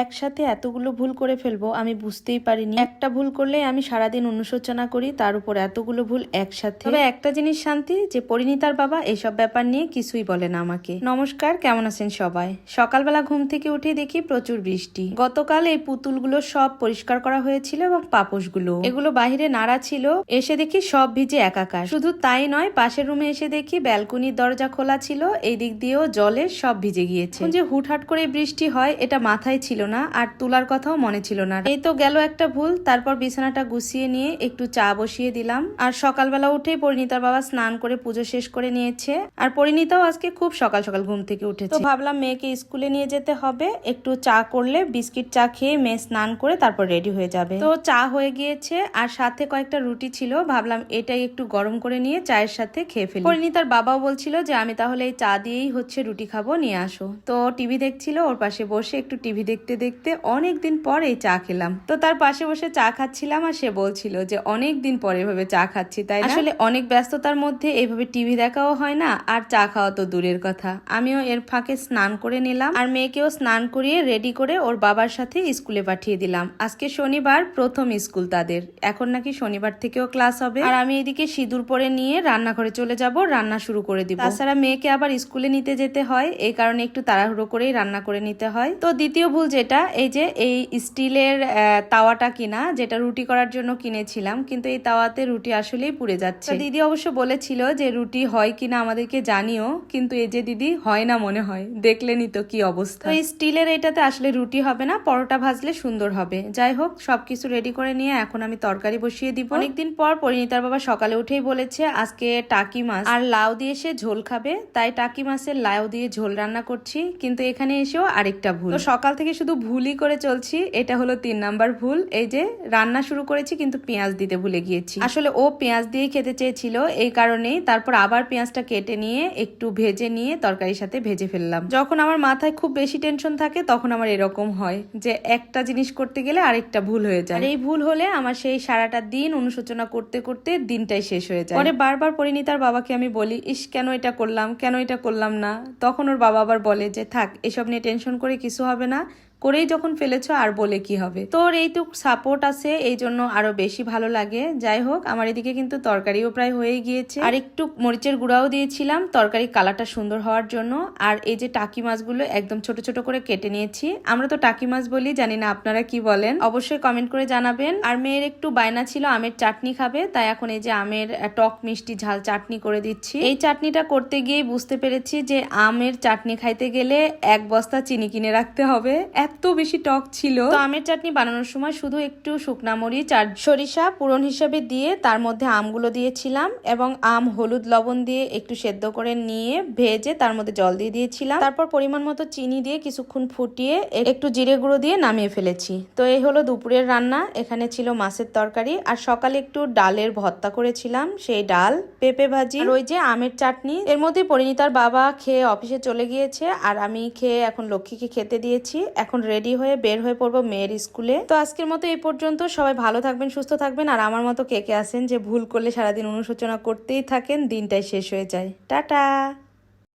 একসাথে এতগুলো ভুল করে ফেলবো আমি বুঝতেই পারিনি। একটা ভুল করলে আমি সারাদিন অনুশোচনা করি, তার উপর এতগুলো ভুল একসাথে। তবে একটা জিনিস শান্তি, যে পরিণীতার বাবা এসব ব্যাপার নিয়ে কিছুই বলে না আমাকে। নমস্কার, কেমন আছেন সবাই? সকালবেলা ঘুম থেকে উঠে দেখি প্রচুর বৃষ্টি। গতকাল এই পুতুলগুলো সব পরিষ্কার করা হয়েছিল এবং পাপোশগুলো এগুলো বাহিরে নাড়া ছিল, এসে দেখি সব ভিজে একাকার। শুধু তাই নয়, পাশের রুমে এসে দেখি ব্যালকনির দরজা খোলা ছিল, এই দিক দিয়েও জলে সব ভিজে গিয়েছে। যে হুটহাট করে বৃষ্টি হয় এটা মাথায় ছিল না, আর তোলার কথাও মনে ছিল না। এই তো গেল একটা ভুল। তারপর বিছানাটা গুছিয়ে নিয়ে একটু চা বসিয়ে দিলাম। আর সকালবেলা উঠেই পরিণীতার বাবা স্নান করে পুজো শেষ করে নিয়েছে। আর পরিণীতাও আজকে খুব সকাল সকাল ঘুম থেকে উঠেছে। তো ভাবলাম মেয়েকে স্কুলে নিয়ে যেতে হবে, একটু চা করলে বিস্কিট চা খেয়ে মেয়ে স্নান করে তারপর রেডি হয়ে যাবে। তো চা হয়ে গিয়েছে, আর সাথে কয়েকটা রুটি ছিল, ভাবলাম এটাই একটু গরম করে নিয়ে চায়ের সাথে খেয়ে ফেলি। পরিণীতার বাবাও বলছিল যে আমি তাহলে এই চা দিয়েই রুটি খাবো, নিয়ে আসো। তো টিভি দেখছিল, ওর পাশে বসে একটু টিভি দেখতে দেখতে অনেকদিন পর এই চা খেলাম। তো তার পাশে বসে চা খাচ্ছিলাম, আর সে বলছিল যে অনেকদিন পরে এভাবে চা খাচ্ছি, তাই না? আসলে অনেক ব্যস্ততার মধ্যে এইভাবে টিভি দেখাও হয় না, আর চা খাওয়া তো দূরের কথা। আমিও এর ফাঁকে স্নান করে নিলাম, আর মেয়েকেও স্নান করিয়ে রেডি করে ওর বাবার সাথে স্কুলে পাঠিয়ে দিলাম। আজকে শনিবার, প্রথম স্কুল তাদের। এখন নাকি শনিবার থেকেও ক্লাস হবে। আর আমি এদিকে সিঁদুর পরে নিয়ে রান্নাঘরে চলে যাব, রান্না শুরু করে দিব। তাছাড়া মেয়েকে আবার স্কুলে নিতে যেতে হয়, এই কারণে একটু তাড়াহুড়ো করেই রান্না করে নিতে হয়। তো দ্বিতীয় ভুল যেটা, এই যে এই স্টিলের তাওয়াটা কিনা, যেটা রুটি করার জন্য কিনেছিলাম, কিন্তু এই তাওয়াতে রুটি আসলেই পুড়ে যাচ্ছে। দিদি অবশ্য বলেছিল যে রুটি হয় কিনা আমাদেরকে জানিও, কিন্তু এই যে দিদি, হয় না মনে হয়, দেখলেনি তো কি অবস্থা। এই স্টিলের এটাতে আসলে রুটি হবে না, পরোটা ভাজলে সুন্দর হবে। যাই হোক, সবকিছু রেডি করে নিয়ে এখন আমি তরকারি বসিয়ে দিব। অনেকদিন পর পরিণীতার বাবা সকালে উঠেই বলেছে আজকে টাকি মাছ আর লাউ দিয়ে সে ঝোল খাবে, তাই টাকি মাছের লাউ দিয়ে ঝোল রান্না করছি। কিন্তু এখানে এসেও আরেকটা ভুল। তো সকাল থেকে শুধু ভুলই করে চলছি, এটা হলো 3 নাম্বার ভুল। এই যে রান্না শুরু করেছি কিন্তু পেঁয়াজ দিতে ভুলে গিয়েছি। আসলে ও পেঁয়াজ দিয়ে খেতে চেয়েছিল, এই কারণেই তারপর আবার পেঁয়াজটা কেটে নিয়ে একটু ভেজে নিয়ে তরকারির সাথে ভেজে ফেললাম। যখন আমার মাথায় খুব বেশি টেনশন থাকে তখন আমার এরকম হয় যে একটা জিনিস করতে গেলে আরেকটা ভুল হয়ে যায়। আর এই ভুল হলে আমার সেই সারাটা দিন অনুশোচনা করতে করতে দিনটাই শেষ হয়ে যায়। পরে বারবার পরিণীতার বাবাকে আমি বলি, ইস কেন এটা করলাম, কেন এটা করলাম না। তখন ওর বাবা আবার বলে যে থাক, এসব নিয়ে টেনশন করে কিছু হবে না, করেই যখন ফেলেছো আর বলে কি হবে। তোর এইটুক সাপোর্ট আছে, এই জন্য আরো বেশি ভালো লাগে। যাই হোক, আমার এদিকে কিন্তু তরকারিও প্রায় হয়ে গিয়েছে, আর একটু মরিচের গুঁড়াও দিয়েছিলাম তরকারি কালারটা সুন্দর হওয়ার জন্য। আর এই যে টাকি মাছগুলো একদম ছোট ছোট করে কেটে নিয়েছি। আমরা তো টাকি মাছ বলি, জানি না আপনারা কি বলেন, অবশ্যই কমেন্ট করে জানাবেন। আর মেয়ের একটু বায়না ছিল আমের চাটনি খাবে, তাই এখন এই যে আমের টক মিষ্টি ঝাল চাটনি করে দিচ্ছি। এই চাটনিটা করতে গিয়ে বুঝতে পেরেছি যে আমের চাটনি খাইতে গেলে 1 বস্তা চিনি কিনে রাখতে হবে, এত বেশি টক ছিল। তো আমের চাটনি বানানোর সময় শুধু একটু শুকনা মরিচ আর সরিষা পুরন হিসেবে দিয়ে তার মধ্যে আমগুলো দিয়েছিলাম, এবং আম হলুদ লবণ দিয়ে একটু সেদ্ধ করে নিয়ে ভেজে তার মধ্যে জল দিয়ে দিয়েছিলাম। তারপর পরিমাণ মতো চিনি দিয়ে কিছুক্ষণ ফুটিয়ে একটু জিরে গুঁড়ো দিয়ে নামিয়ে ফেলেছি। তো এই হলো দুপুরের রান্না। এখানে ছিল মাছের তরকারি, আর সকালে একটু ডালের ভর্তা করেছিলাম, সেই ডাল, পেঁপে ভাজি, আর ওই যে আমের চাটনি। এর মধ্যে পরিণীতার বাবা খেয়ে অফিসে চলে গিয়েছে, আর আমি খেয়ে এখন লক্ষ্মীকে খেতে দিয়েছি। এখন রেডি হয়ে বের হয়ে পড়বো মেয়ের স্কুলে। তো আজকের মতো এই পর্যন্ত। সবাই ভালো থাকবেন, সুস্থ থাকবেন, আর আমার মতো কে কে আছেন যে ভুল করলে সারাদিন অনুশোচনা করতেই থাকেন, দিনটাই শেষ হয়ে যায়। টাটা।